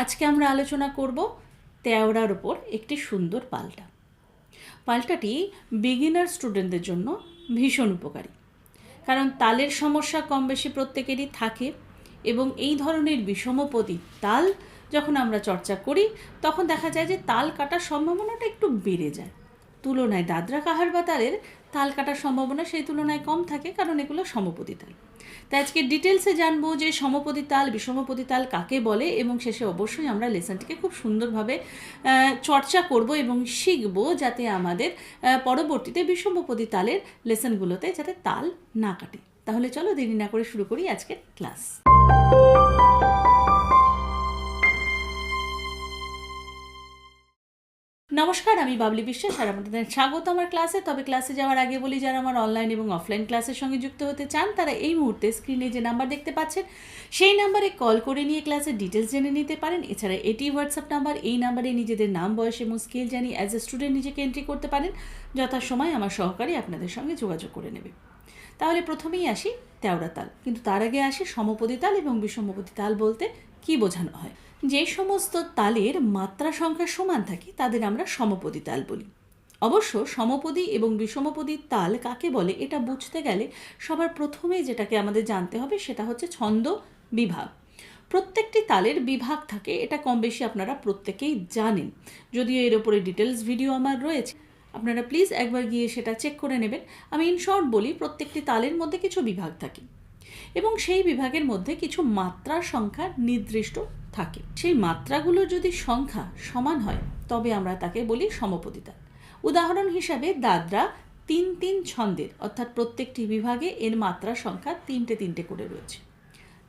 আজকে আমরা আলোচনা করব তেওড়ার উপর একটি সুন্দর পাল্টা। পাল্টাটি বিগিনার স্টুডেন্টদের জন্য ভীষণ উপকারী, কারণ তালের সমস্যা কম বেশি প্রত্যেকেরই থাকে এবং এই ধরনের বিষমপদী তাল যখন আমরা চর্চা করি তখন দেখা যায় যে তাল কাটার সম্ভাবনাটা একটু বেড়ে যায়। তুলনায় দাদরা কাহার বা তালের তাল কাটার সম্ভাবনা সেই তুলনায় কম থাকে, কারণ এগুলো সমপদী তাল। তাই আজকে ডিটেলসে জানবো যে সমপদী তাল বিষমপদী তাল কাকে বলে এবং শেষে অবশ্যই আমরা লেসনটিকে খুব সুন্দরভাবে চর্চা করব এবং শিখব, যাতে আমাদের পরবর্তীতে বিষমপদী তালের লেসনগুলোতে যাতে তাল না কাটে। তাহলে চলো দেরি না করে শুরু করি আজকের ক্লাস। নমস্কার, আমি বাবলি বিশ্বাস আর আপনাদের স্বাগত আমার ক্লাসে। তবে ক্লাসে যাওয়ার আগে বলি, যারা আমার অনলাইন এবং অফলাইন ক্লাসের সঙ্গে যুক্ত হতে চান তারা এই মুহূর্তে স্ক্রিনে যে নাম্বার দেখতে পাচ্ছেন সেই নাম্বারে কল করে নিয়ে ক্লাসের ডিটেলস জেনে নিতে পারেন। এছাড়া এটি হোয়াটসঅ্যাপ নাম্বার, এই নাম্বারে নিজেদের নাম, বয়স এবং স্কেল জানিয়ে অ্যাজ এ স্টুডেন্ট নিজেকে এন্ট্রি করতে পারেন। যথাসময় আমার সহকারী আপনাদের সঙ্গে যোগাযোগ করে নেবে। তাহলে প্রথমেই আসি তেওড়া তাল, কিন্তু তার আগে আসি সমপদী তাল এবং বিষমপদী তাল বলতে কী বোঝানো হয়। যে সমস্ত তালের মাত্রা সংখ্যা সমান থাকে তাদের আমরা সমপদী তাল বলি। অবশ্য সমপদী এবং বিষমপদী তাল কাকে বলে এটা বুঝতে গেলে সবার প্রথমে যেটাকে আমাদের জানতে হবে সেটা হচ্ছে ছন্দ বিভাগ। প্রত্যেকটি তালের বিভাগ থাকে, এটা কম বেশি আপনারা প্রত্যেকেই জানেন, যদিও এর ওপরে ডিটেলস ভিডিও আমার রয়েছে, আপনারা প্লিজ একবার গিয়ে সেটা চেক করে নেবেন। আমি ইন শর্ট বলি, প্রত্যেকটি তালের মধ্যে কিছু বিভাগ থাকে এবং সেই বিভাগের মধ্যে কিছু মাত্রার সংখ্যা নির্দিষ্ট থাকে। সেই মাত্রাগুলোর যদি সংখ্যা সমান হয় তবে আমরা তাকে বলি সমপদী তাল। উদাহরণ হিসাবে দাদরা 3-3 ছন্দের, অর্থাৎ প্রত্যেকটি বিভাগে এর মাত্রা সংখ্যা 3টে করে রয়েছে।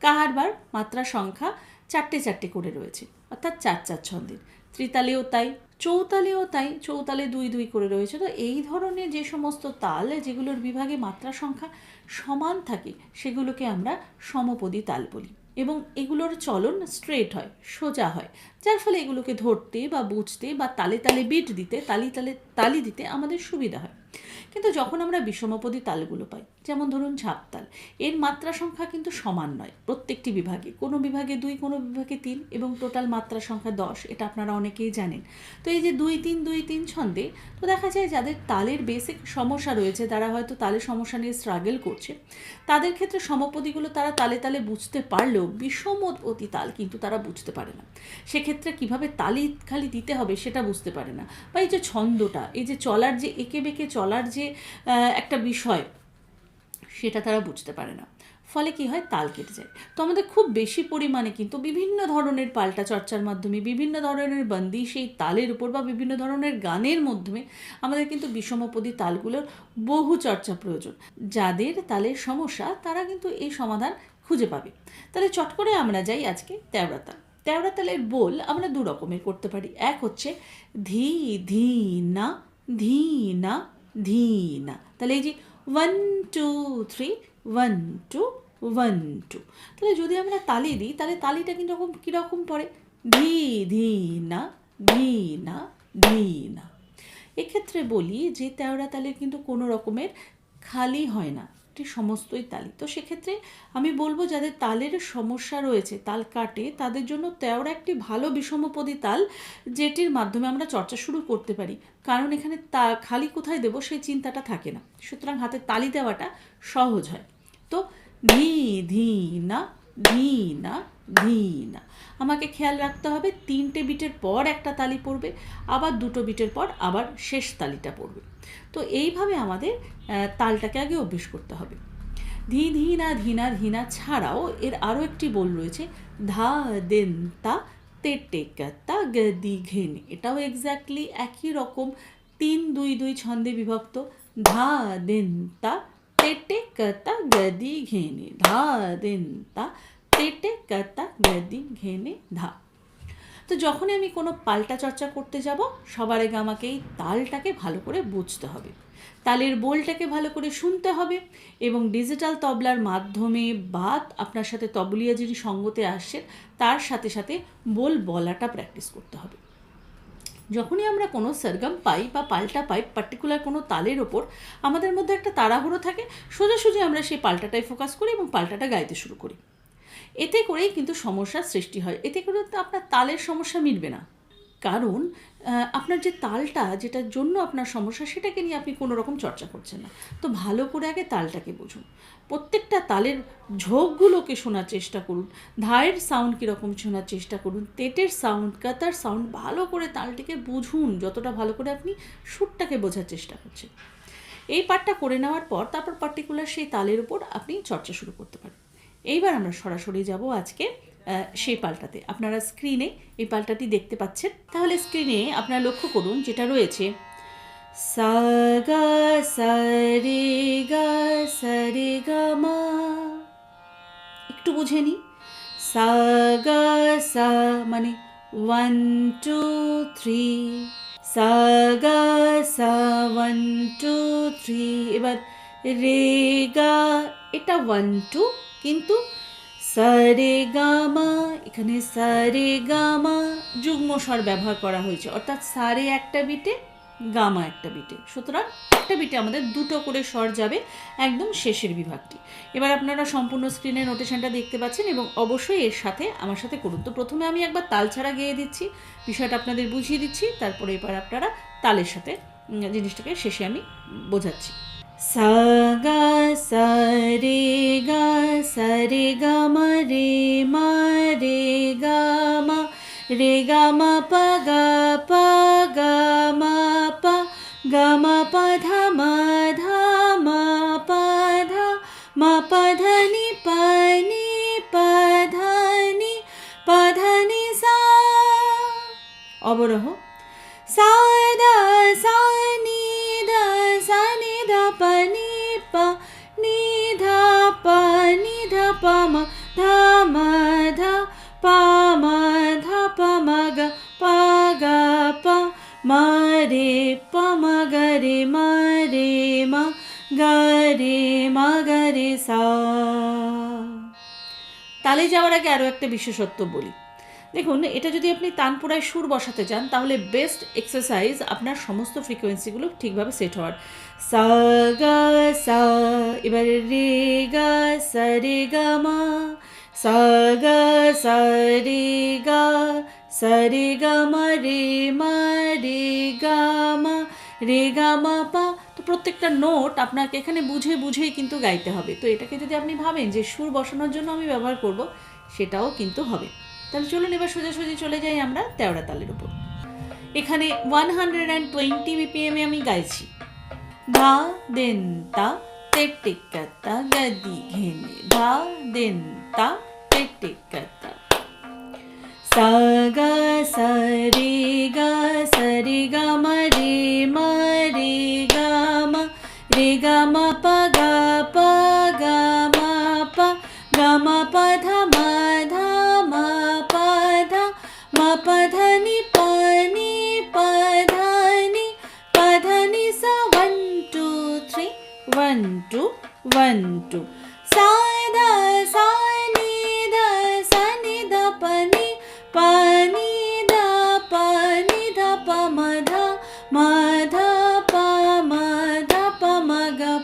কাহারবার মাত্রা সংখ্যা 4টে করে রয়েছে, অর্থাৎ 4 ছন্দের। ত্রিতালেও তাই, চৌতালেও তাই, চৌতালে 2 করে রয়েছে। তো এই ধরনের যে সমস্ত তাল যেগুলোর বিভাগে মাত্রা সংখ্যা সমান থাকে সেগুলোকে আমরা সমপদী তাল বলি এবং এগুলোর চলন স্ট্রেট হয়, সোজা হয়, যার ফলে এগুলোকে ধরতে বা বুঝতে বা তালে তালে বিট দিতে, তালি দিতে আমাদের সুবিধা হয়। কিন্তু যখন আমরা বিষমপদী তালগুলো পাই, যেমন ধরুন ঝাঁপতাল, এর মাত্রা সংখ্যা কিন্তু সমান নয় প্রত্যেকটি বিভাগে, কোনো বিভাগে 2, কোনো বিভাগে 3 এবং টোটাল মাত্রা সংখ্যা 10, এটা আপনারা অনেকেই জানেন। তো এই যে 2-3 ছন্দে, তো দেখা যায় যাদের তালের বেসিক সমস্যা রয়েছে, তারা হয়তো তালের সমস্যা নিয়ে স্ট্রাগল করছে, তাদের ক্ষেত্রে সমপদীগুলো তারা তালে তালে বুঝতে পারলেও বিষমপদী তাল কিন্তু তারা বুঝতে পারে না। সেক্ষেত্রে কিভাবে তালি খালি দিতে হবে সেটা বুঝতে পারে না, বা এই যে ছন্দটা, এই যে চলার যে এঁকে বেঁকে চলার যে একটা বিষয়, সেটা তারা বুঝতে পারে না। ফলে কি হয়, তাল কেটে যায়। তো আমাদের খুব বেশি পরিমাণে কিন্তু বিভিন্ন ধরনের পাল্টা চর্চার মাধ্যমে, বিভিন্ন ধরনের বন্দি সেই তালের উপর বা বিভিন্ন ধরনের গানের মাধ্যমে আমাদের কিন্তু বিষমপদী তালগুলোর বহু চর্চা প্রয়োজন। যাদের তালের সমস্যা তারা কিন্তু এই সমাধান খুঁজে পাবে। তাহলে চট করে আমরা যাই আজকে তেওড়া তাল। তেওড়া তালের বোল আমরা 2 রকমের করতে পারি। এক হচ্ছে ধি ধি না, ধি না, ধি না। তাহলে এই যে 1 2 3, 1 2 1 2, তাহলে যদি আমরা তালি দিই তাহলে তালিটা কিন্তু কীরকম পড়ে, ধি ধি না, ধি না, ধি না। এক্ষেত্রে বলি যে তেওড়া তালের কিন্তু কোনো রকমের খালি হয় না, এটি সমস্তই তালি। তো সেক্ষেত্রে আমি বলবো যাদের তালের সমস্যা রয়েছে, তাল কাটে, তাদের জন্য তেওড়া একটি ভালো বিষমপদী তাল, যেটির মাধ্যমে আমরা চর্চা শুরু করতে পারি, কারণ এখানে খালি কোথায় দেবো সেই চিন্তাটা থাকে না, সুতরাং হাতে তালি দেওয়াটা সহজ হয়। তো ধি ধি না, ধি না, ধি না। আমাকে খেয়াল রাখতে হবে 3টে বিটের পর একটা তালি পড়বে, আবার 2টো বিটের পর আবার শেষ তালিটা পড়বে। তো এইভাবে আমাদের তালটাকে আগে অভ্যেস করতে হবে। ধি ধি না, ধি না, ধি না ছাড়াও এর আরও একটি বোল রয়েছে, ধা দেন তা, তে টেকা গদি ঘেন। এটাও এক্স্যাক্টলি একই রকম, 3-2-2 ছন্দে বিভক্ত। ধা দেন তা, তেটে কতা গদি ঘেনে, ধা দেন তা, তেটে কতা গদি ঘেনে ধা। তো যখনই আমি কোনো পাল্টা চর্চা করতে যাব, সবার আগে আমাকে এই তালটাকে ভালো করে বুঝতে হবে, তালের বোলটাকে ভালো করে শুনতে হবে এবং ডিজিটাল তবলার মাধ্যমে বা আপনার সাথে তবলিয়া যিনি সঙ্গতে আসছেন তার সাথে সাথে বোল বলাটা প্র্যাকটিস করতে হবে। যখনই আমরা কোনো সরগম পাই বা পাল্টা পাই পার্টিকুলার কোনো তালের ওপর, আমাদের মধ্যে একটা তাড়াহুড়ো থাকে, সোজাসুজি আমরা সেই পাল্টাটায় ফোকাস করি এবং পাল্টাটা গাইতে শুরু করি। এতে করেই কিন্তু সমস্যার সৃষ্টি হয়, এতে করে তো আপনার তালের সমস্যা মিটবে না। কারণ আপনার যে তালটা, যেটার জন্য আপনার সমস্যা, সেটাকে নিয়ে আপনি কোনো রকম চর্চা করছেন না। তো ভালো করে আগে তালটাকে বুঝুন, প্রত্যেকটা তালের ঝোঁকগুলোকে শোনার চেষ্টা করুন, ধায়ের সাউন্ড কীরকম শোনার চেষ্টা করুন, তেটের সাউন্ড, কাতার সাউন্ড, ভালো করে তালটিকে বুঝুন, যতটা ভালো করে আপনি সুরটাকে বোঝার চেষ্টা করছেন। এই পার্টটা করে নেওয়ার পর তারপর পার্টিকুলার সেই তালের উপর আপনি চর্চা শুরু করতে পারেন। এইবার আমরা সরাসরি যাব আজকে সেই পাল্টাতে। আপনারা স্ক্রিনে এই পাল্টাটি দেখতে পাচ্ছেন। তাহলে স্ক্রিনে আপনারা লক্ষ্য করুন যেটা রয়েছে সা গা সা রে গা মা। একটু বুঝে নিই, সা গা সা মানে 1 2 3, সা গা সা 1 2 3। এবার রে গা, এটা 1 2, কিন্তু সা রে গা মা, এখানে সা রে গা মা যুগ্ম স্বর ব্যবহার করা হয়েছে, অর্থাৎ সা রে একটা বিটে, গামা একটা বিটে। সুতরাং একটা বিটে আমাদের দুটো করে স্বর যাবে, একদম শেষের বিভাগটি। এবার আপনারা সম্পূর্ণ স্ক্রিনে নোটেশনটা দেখতে পাচ্ছেন এবং অবশ্যই এর সাথে আমার সাথে করুন। তো প্রথমে আমি একবার তাল ছাড়া গেয়ে দিচ্ছি, বিষয়টা আপনাদের বুঝিয়ে দিচ্ছি, তারপরে এবার আপনারা তালের সাথে জিনিসটাকে শেষে আমি বোঝাচ্ছি। সা গা সা রে গা মা রে গা মা পা গা মা পা ধা মা পা ধা নি পা ধা নি সা। অবরোহ সা দা সা নি ধা পা নি ধা পা মা ধা ধা পা মা গা পা মা রে মা গা রে সা। তালে যাওয়ার আগে আরও একটা বিশেষত্ব বলি। দেখুন, এটা যদি আপনি তানপুরায় সুর বসাতে চান তাহলে বেস্ট এক্সারসাইজ আপনার সমস্ত ফ্রিকোয়েন্সিগুলো ঠিকভাবে সেট হওয়ার। সা গা সা, এবার রে গা সা রে গা মা, সা গা সা রে গা মা রে গা মা পা। তো প্রত্যেকটা নোট আপনাকে এখানে বুঝেই কিন্তু গাইতে হবে। তো এটাকে যদি আপনি ভাবেন যে সুর বসানোর জন্য আমি ব্যবহার করব, সেটাও কিন্তু হবে। তাহলে চলুন এবার সোজাসুজি চলে যাই আমরা তেওড়া তালের উপর। এখানে 120 BPM আমি গাইছি। ধা দেন তা তে টিক্কাতা গদি ঘেনে, ধা দেন তা তে টিক্কাতা। সা গা সা রে গা মা রে গা মা পা গা মা পা ধা মা পা ধা নি পা ধা নি সা 1 2 3 1 2 1 2। সা দা সা নি ধা পা নি ধা পা মা ধা পা মা গা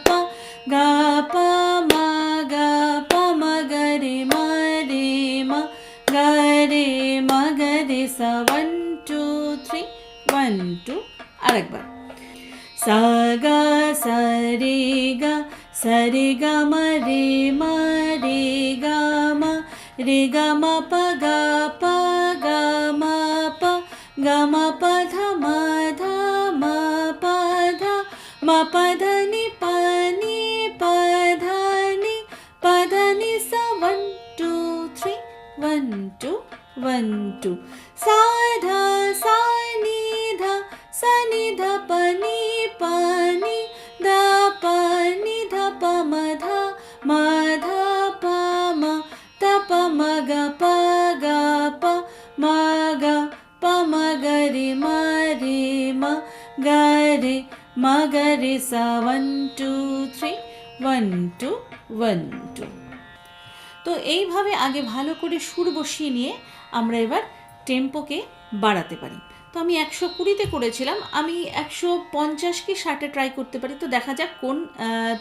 পা মা গা রে মা গা রে সা 1 2 3 1 2। আরেকবার সা গা সা রে গা মা রে গা মা পা গা মা পা ধা মা পা ধা নি পা ধা নি সা 1 2 3 1 2 1 2। সা ধা সা নি ধা পা নি ধা পা মা ধা পা মা গা পা মা গা রে মা গা রে সা 1 2 3 1 2 1 2। তো এইভাবে আগে ভালো করে সুর বসিয়ে নিয়ে আমরা এবার টেম্পোকে বাড়াতে পারি। তো আমি 120-তে করেছিলাম, আমি 150 কি 60-এ ট্রাই করতে পারি, তো দেখা যাক কোন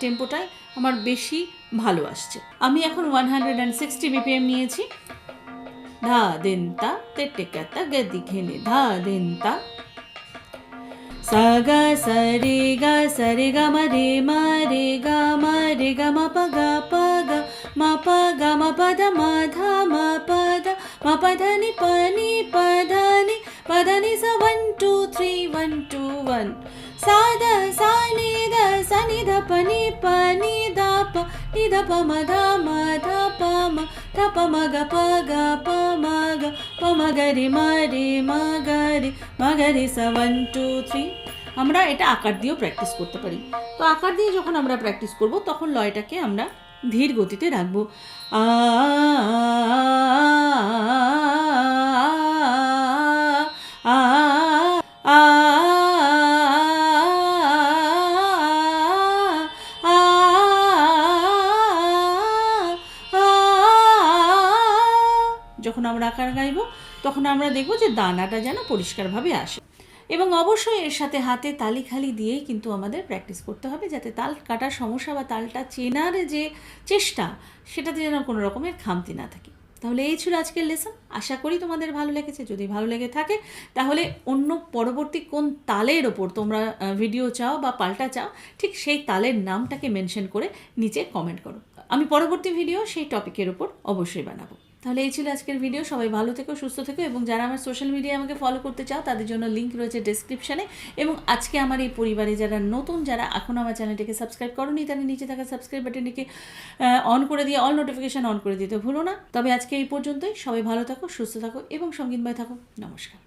টেম্পোটায় আমার বেশি ভালো আসছে। আমি এখন 160 BPM নিয়েছি। ধা দিন তা তেটে কাতা গদি ঘেনে ধা দিন তা সা গা সা রে গা মা রে মা রে গা মা রে গা মা পা গা মা পা গা মা পা দা মা ধা মা পা দা মা পা ধা নি পা নি সা 1 2 3 1 2 1 সা দা সা নি ধা পা নি দা পা মা ধা পা মা গা পা মা গা রে মা রে সা 1 2 3। আমরা এটা আকার দিয়েও প্র্যাকটিস করতে পারি। তো আকার দিয়ে যখন আমরা প্র্যাকটিস করব তখন লয়টাকে আমরা ধীর গতিতে রাখবো। আ আ আ যখন আমরা আকার গাইব তখন আমরা দেখব যে দানাটা যেন পরিষ্কারভাবে আসে। এবং অবশ্যই এর সাথে হাতে তালি খালি দিয়েই কিন্তু আমাদের প্র্যাকটিস করতে হবে, যাতে তাল কাটার সমস্যা বা তালটা চেনার যে চেষ্টা সেটাতে যেন কোনো রকমের খামতি না থাকে। তাহলে এই ছিল আজকের লেসন। আশা করি তোমাদের ভালো লেগেছে। যদি ভালো লেগে থাকে তাহলে অন্য পরবর্তী কোন তালের ওপর তোমরা ভিডিও চাও বা পাল্টা চাও, ঠিক সেই তালের নামটাকে মেনশন করে নিচে কমেন্ট করো। আমি পরবর্তী ভিডিও সেই টপিকের ওপর অবশ্যই বানাবো। তাহলে এই ছিল আজকের ভিডিও। সবাই ভালো থেকো, সুস্থ থেকো, এবং যারা আমার সোশ্যাল মিডিয়ায় আমাকে ফলো করতে চাও তাদের জন্য লিঙ্ক রয়েছে ডেসক্রিপশানে। এবং আজকে আমার এই পরিবারে যারা নতুন, যারা এখন আমার চ্যানেলটিকে সাবস্ক্রাইব করোনি, তারা নিচে থাকা সাবস্ক্রাইব বাটনটিকে অন করে দিয়ে অল নোটিফিকেশান অন করে দিতে ভুলো না। তবে আজকে এই পর্যন্তই। সবাই ভালো থাকো, সুস্থ থাকো এবং সঙ্গীতময় থাকো। নমস্কার।